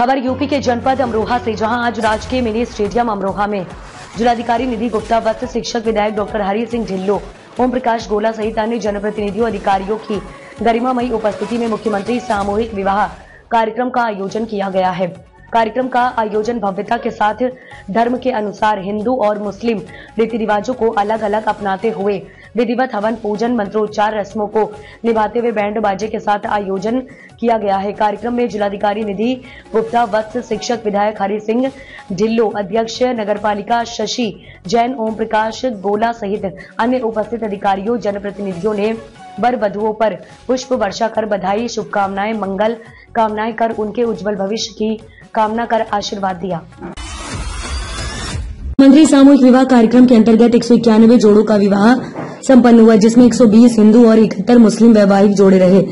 खबर यूपी के जनपद अमरोहा से, जहां आज राजकीय मिनी स्टेडियम अमरोहा में जिलाधिकारी निधि गुप्ता, वस्त्र शिक्षक विधायक डॉक्टर हरि सिंह ढिल्लों, ओम प्रकाश गोला सहित अन्य जनप्रतिनिधियों अधिकारियों की गरिमामयी उपस्थिति में मुख्यमंत्री सामूहिक विवाह कार्यक्रम का आयोजन किया गया है। कार्यक्रम का आयोजन भव्यता के साथ धर्म के अनुसार हिंदू और मुस्लिम रीति रिवाजों को अलग अलग अपनाते हुए विधिवत हवन, पूजन, मंत्रोच्चार, रस्मों को निभाते हुए बैंड बाजे के साथ आयोजन किया गया है। कार्यक्रम में जिलाधिकारी निधि गुप्ता, वस्त्र शिक्षक विधायक हरि सिंह ढिल्लों, अध्यक्ष नगरपालिका शशि जैन, ओम प्रकाश गोला सहित अन्य उपस्थित अधिकारियों, जनप्रतिनिधियों ने वर वधुओं पर पुष्प वर्षा कर बधाई, शुभकामनाएं, मंगल कामनाएं कर उनके उज्जवल भविष्य की कामना कर आशीर्वाद दिया। मंत्री सामूहिक विवाह कार्यक्रम के अंतर्गत 191 जोड़ों का विवाह संपन्न हुआ, जिसमें 120 हिंदू और 71 मुस्लिम वैवाहिक जोड़े रहे।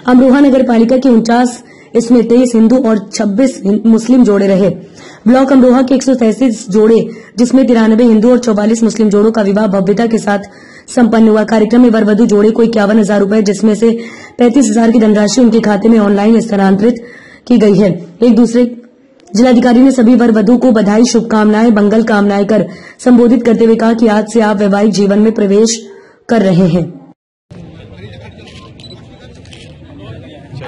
अमरोहा नगर पालिका के 49 इसमें 23 हिंदू और 26 मुस्लिम जोड़े रहे। ब्लॉक अमरोहा के 133 जोड़े, जिसमें 93 हिंदू और 44 मुस्लिम जोड़ों का विवाह भव्यता के साथ संपन्न हुआ। कार्यक्रम में वर वधु जोड़े को 51,000 रूपये, जिसमें से 35,000 की धनराशि उनके खाते में ऑनलाइन स्थानांतरित की गई है। एक दूसरे जिलाधिकारी ने सभी वर वधु को बधाई, शुभकामनाएं, मंगल कामनाएं कर संबोधित करते हुए कहा कि आज से आप वैवाहिक जीवन में प्रवेश कर रहे हैं।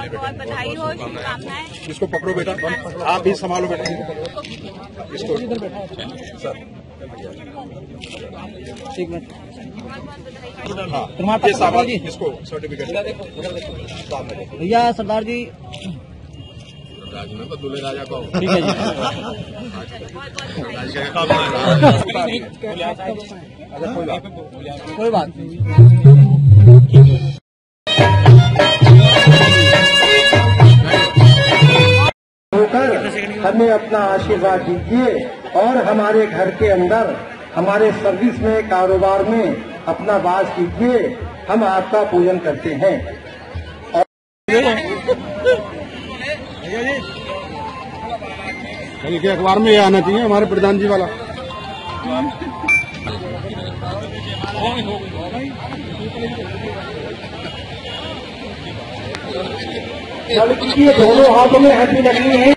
बहुत बधाई हो, शुभकामनाएं। इसको पकड़ो बेटा, आप भी संभालो बेटा इसको। एक मिनट, हाँ, ये साहब जी इसको सर्टिफिकेट भैया। सरदार जी तो दूल्हे राजा को ठीक है जी। कोई बात नहीं। होकर हमें अपना आशीर्वाद दीजिए और हमारे घर के अंदर, हमारे सर्विस में, कारोबार में अपना वास कीजिए। हम आपका पूजन करते हैं। के अखबार में ये आना चाहिए हमारे प्रधान जी वाला। लड़की के दोनों हाथों में हड्डी लगनी है।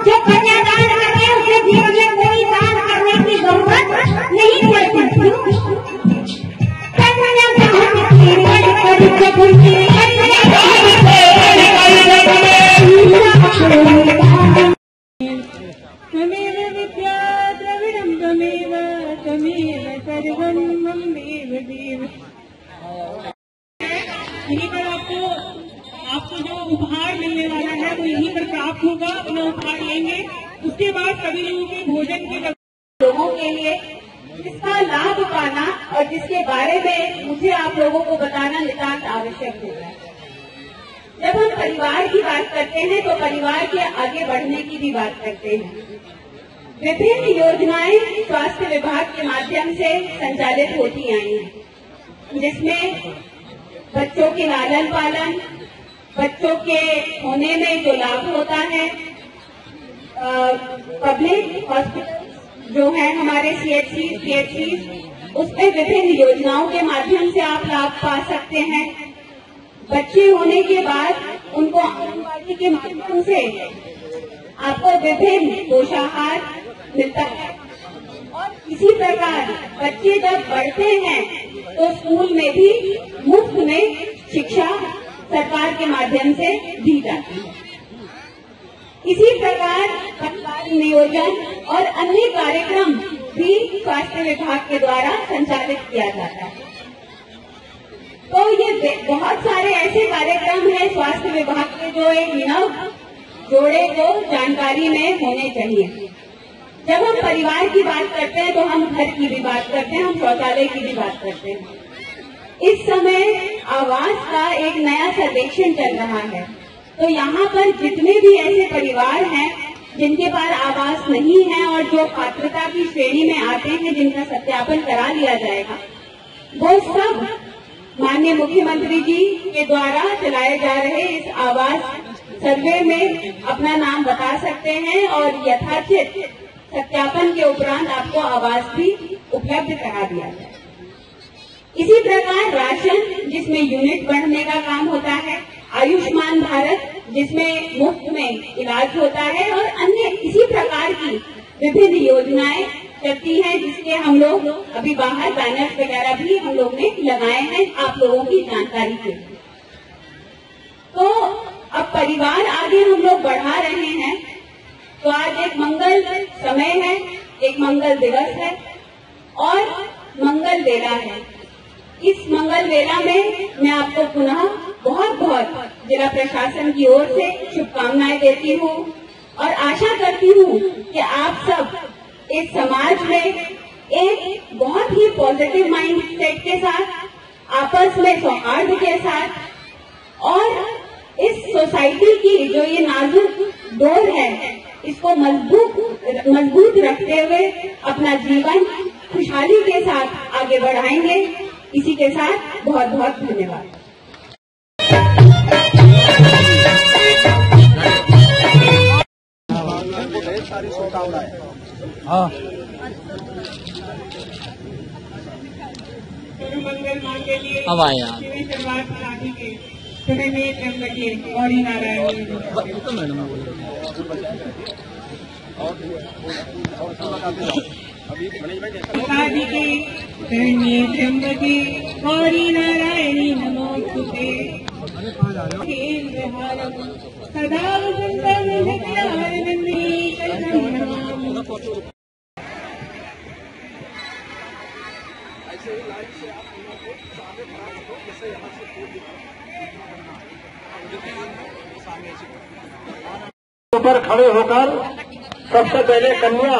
जो कन्यादान करते हैं उसे जीवन में कोई दान करने की जरूरत नहीं पड़ती। तमेव विद्या द्रविडं तमेव तमेव सर्वं मम देव देव। यहीं पर आपको जो उपहार मिलने वाला है वो यहीं पर प्राप्त होगा। अपना उपहार लेंगे, उसके बाद सभी लोगों के भोजन की लोगों के लिए जिसका लाभ पाना और जिसके बारे में मुझे आप लोगों को बताना नितांत आवश्यक होगा। जब हम परिवार की बात करते हैं तो परिवार के आगे बढ़ने की भी बात करते हैं। विभिन्न योजनाएं स्वास्थ्य विभाग के माध्यम से संचालित होती आई हैं, जिसमें बच्चों के लालन पालन, बच्चों के होने में जो लाभ होता है, पब्लिक हॉस्पिटल जो है हमारे CHC उसमें विभिन्न योजनाओं के माध्यम से आप लाभ पा सकते हैं। बच्चे होने के बाद उनको आंगनबाड़ी के माध्यम से आपको विभिन्न पोषाहार मिलता है। और इसी प्रकार बच्चे जब बढ़ते हैं तो स्कूल में भी मुफ्त में शिक्षा सरकार के माध्यम से दी जाती है। इसी प्रकार परिवार नियोजन और अन्य कार्यक्रम भी स्वास्थ्य विभाग के द्वारा संचालित किया जाता है। तो ये बहुत सारे ऐसे कार्यक्रम हैं स्वास्थ्य विभाग के जो एक नव जोड़े को जानकारी में होने चाहिए। जब हम परिवार की बात करते हैं तो हम घर की भी बात करते हैं, हम शौचालय की भी बात करते हैं। इस समय आवास का एक नया सर्वेक्षण चल रहा है, तो यहाँ पर जितने भी ऐसे परिवार हैं जिनके पास आवास नहीं है और जो पात्रता की श्रेणी में आते हैं, जिनका सत्यापन करा लिया जाएगा, वो सब माननीय मुख्यमंत्री जी के द्वारा चलाए जा रहे इस आवास सर्वे में अपना नाम बता सकते हैं और यथाचित सत्यापन के उपरांत आपको आवास भी उपलब्ध करा दिया जाए। इसी प्रकार राशन, जिसमें यूनिट बढ़ने का काम होता है, आयुष्मान भारत जिसमें मुफ्त में इलाज होता है और अन्य इसी प्रकार की विभिन्न योजनाएं चलती हैं, जिसके हम लोग अभी बाहर बैनर वगैरह भी हम लोग ने लगाए हैं आप लोगों की जानकारी के लिए। तो अब परिवार आगे हम लोग बढ़ा रहे हैं, तो आज एक मंगल समय है, एक मंगल दिवस है और मंगल वेला है। इस मंगल वेला में मैं आपको पुनः बहुत बहुत जिला प्रशासन की ओर से शुभकामनाएं देती हूँ और आशा करती हूँ कि आप सब इस समाज में एक बहुत ही पॉजिटिव माइंड सेट के साथ, आपस में सौहार्द के साथ और इस सोसाइटी की जो ये नाजुक डोर है इसको मजबूत रखते हुए अपना जीवन खुशहाली के साथ आगे बढ़ाएंगे। इसी के साथ बहुत बहुत धन्यवाद। सारी शुभकामनाएं। हाँ, मंगल मान के लिए अब आए आप। शुरुआत शादी के समय में त्र्यंबके गौरी नारायण तो मैडम शादी के शरण्ये त्र्यंबके गौरी नारायणी नमोस्तुते सदा वसंतं हृदयानंदिनी नमामि। पर खड़े होकर सबसे पहले कन्या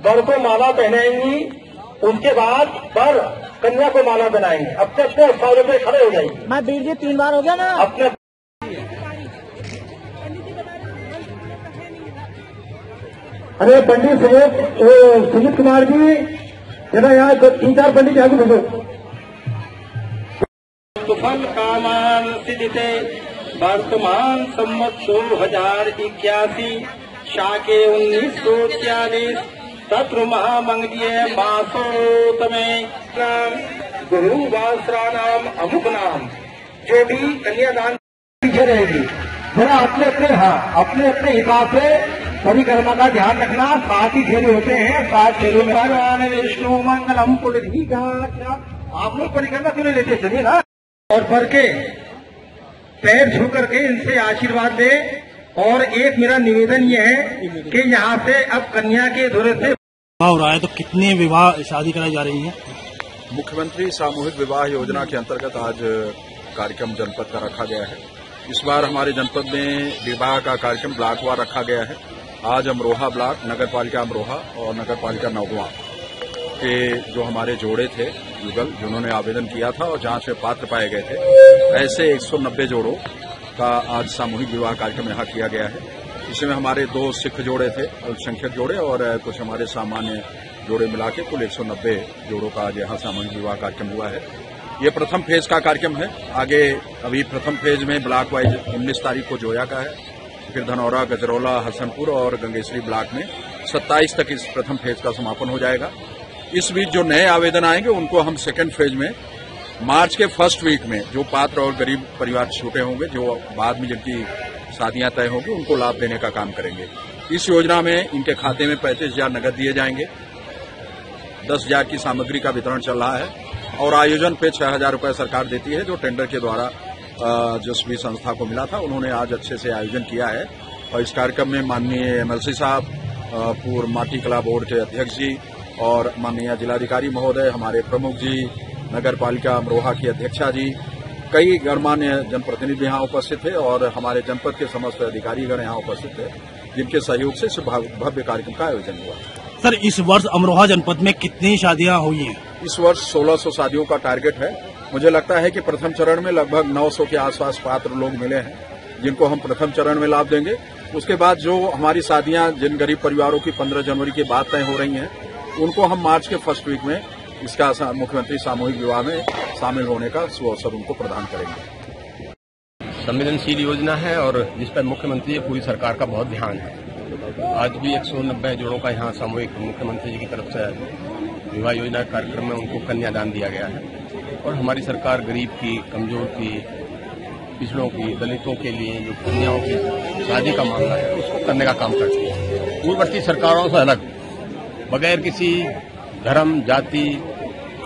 वर को माला पहनाएंगी, उसके बाद वर कन्या को माला पहनाएंगे। अपने अपने स्थानों पे खड़े हो जाएंगे। मैं बीर 3 बार हो गया ना। अपने अरे पंडित सुमित कुमार जी जरा यहाँ 3-4 पंडित आगे भेजो। सुफल कामान सिद्धिते वर्तमान संवत 2081 शाके 1946 तत्र महामंगलीय मासोतमे गुरु वासरा नाम अमुक नाम जो भी कन्यादान पीछे रहेगी। जरा अपने अपने हिसाब से परिक्रमा का ध्यान रखना। 7 ही फेरे होते हैं, 7 फेरों में भगवान विष्णु मंगलम पुलधी का आप लोग परिक्रमा क्यों नहीं लेते? चलिए ना। और पर के पैर छू करके इनसे आशीर्वाद दे। और एक मेरा निवेदन ये है कि यहाँ से अब कन्या के धुरे से हो रहा है, तो कितने विवाह शादी कराई जा रही है? मुख्यमंत्री सामूहिक विवाह योजना के अंतर्गत आज कार्यक्रम जनपद का रखा गया है। इस बार हमारे जनपद में विवाह का कार्यक्रम ब्लॉकवार रखा गया है। आज अमरोहा ब्लॉक, नगर पालिका अमरोहा और नगर पालिका नौगवां के जो हमारे जोड़े थे युगल, जिन्होंने आवेदन किया था और जहां से पात्र पाए गए थे, ऐसे 190 जोड़ों का आज सामूहिक विवाह कार्यक्रम यहाँ किया गया है। इसमें हमारे 2 सिख जोड़े थे, अल्पसंख्यक जोड़े, और कुछ हमारे सामान्य जोड़े मिला के कुल 190 जोड़ों का आज यहाँ सामूहिक विवाह कार्यक्रम हुआ है। ये प्रथम फेज का कार्यक्रम है। आगे अभी प्रथम फेज में ब्लॉक वाइज 19 तारीख को जोया का है, फिर धनौरा, गजरौला, हसनपुर और गंगेश्वरी ब्लॉक में 27 तक इस प्रथम फेज का समापन हो जाएगा। इस बीच जो नए आवेदन आएंगे उनको हम सेकेंड फेज में मार्च के फर्स्ट वीक में, जो पात्र और गरीब परिवार छूटे होंगे, जो बाद में जिनकी शादियां तय होंगी, उनको लाभ देने का काम करेंगे। इस योजना में इनके खाते में 35,000 नकद दिए जाएंगे। 10,000 की सामग्री का वितरण चल रहा है और आयोजन पे 6,000 रुपये सरकार देती है, जो टेंडर के द्वारा जिस भी संस्था को मिला था उन्होंने आज अच्छे से आयोजन किया है। और इस कार्यक्रम में माननीय MLC साहब, पूर्व माटी कला बोर्ड के अध्यक्ष जी और माननीय जिलाधिकारी महोदय, हमारे प्रमुख जी, नगर पालिका अमरोहा की अध्यक्षा जी, कई गणमान्य जनप्रतिनिधि यहाँ उपस्थित थे और हमारे जनपद के समस्त अधिकारीगण यहाँ उपस्थित थे, जिनके सहयोग से इस भव्य कार्यक्रम का आयोजन हुआ। सर, इस वर्ष अमरोहा जनपद में कितनी शादियां हुई हैं? इस वर्ष 1600 शादियों का टारगेट है। मुझे लगता है कि प्रथम चरण में लगभग 900 के आसपास पात्र लोग मिले हैं, जिनको हम प्रथम चरण में लाभ देंगे। उसके बाद जो हमारी शादियां जिन गरीब परिवारों की 15 जनवरी के बाद तय हो रही हैं, उनको हम मार्च के फर्स्ट वीक में इसका मुख्यमंत्री सामूहिक विवाह में शामिल होने का सुअवसर उनको प्रदान करेंगे। संवेदनशील योजना है और जिस पर मुख्यमंत्री पूरी सरकार का बहुत ध्यान है। आज भी 190 जोड़ों का यहाँ सामूहिक मुख्यमंत्री जी की तरफ से विवाह योजना कार्यक्रम में उनको कन्यादान दिया गया है। और हमारी सरकार गरीब की, कमजोर की, पिछड़ों की, दलितों के लिए, जो कन्याओं की शादी का मामला है उसको करने का काम करती है। पूर्ववर्ती सरकारों से अलग, बगैर किसी धर्म जाति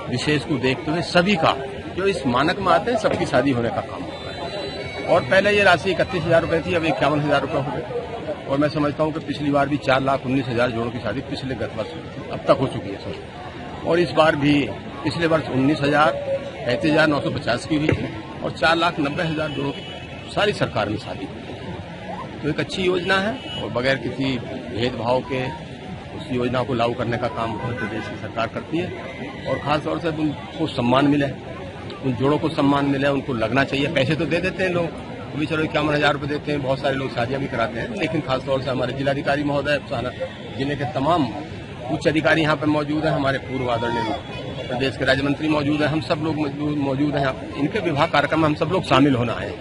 विशेष को देखते हुए सभी का जो इस मानक में आते हैं सबकी शादी होने का काम होता है। और पहले ये राशि 31,000 रुपये थी, अब 51,000 रुपये हो गए। और मैं समझता हूँ कि पिछली बार भी 4,19,000 जोड़ों की शादी पिछले गत वर्ष हुई थी, अब तक हो चुकी है सब। और इस बार भी पिछले वर्ष 19,000, 35,950 की हुई थी और 4,90,000 जोड़ों की सारी सरकार में शादी हुई थी। तो एक अच्छी योजना है और बगैर किसी भेदभाव के उस योजना को लागू करने का काम उत्तर प्रदेश की सरकार करती है। और खासतौर से उनको सम्मान मिले, उन जोड़ों को सम्मान मिले, उनको लगना चाहिए। पैसे तो दे देते हैं लोग, अभी चलो 51,000 रुपये देते हैं, बहुत सारे लोग शादियां भी कराते हैं, लेकिन खासतौर से हमारे जिलाधिकारी महोदय, जिले के तमाम उच्च अधिकारी यहाँ पे मौजूद हैं, हमारे पूर्व आदरणीय प्रदेश के राज्य मंत्री मौजूद हैं, हम सब लोग मौजूद हैं यहाँ पे। इनके विभाग कार्यक्रम में हम सब लोग शामिल होना है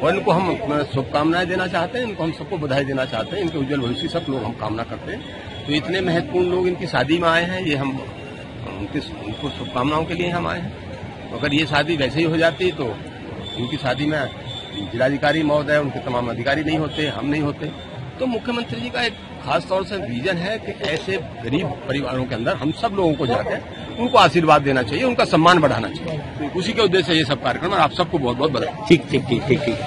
और इनको हम शुभकामनाएं देना चाहते हैं, इनको हम सबको बधाई देना चाहते हैं, इनके उज्जवल भविष्य सब लोग हम कामना करते हैं। तो इतने महत्वपूर्ण लोग इनकी शादी में आए हैं, ये हम उनको शुभकामनाओं के लिए हम आए हैं। अगर ये शादी वैसे ही हो जाती तो इनकी शादी में जिलाधिकारी महोदय, उनके तमाम अधिकारी नहीं होते, हम नहीं होते। तो मुख्यमंत्री जी का एक खास तौर से विजन है कि ऐसे गरीब परिवारों के अंदर हम सब लोगों को जाकर उनको आशीर्वाद देना चाहिए, उनका सम्मान बढ़ाना चाहिए। उसी के उद्देश्य से ये सब कार्यक्रम, और आप सबको बहुत बहुत बधाई। ठीक।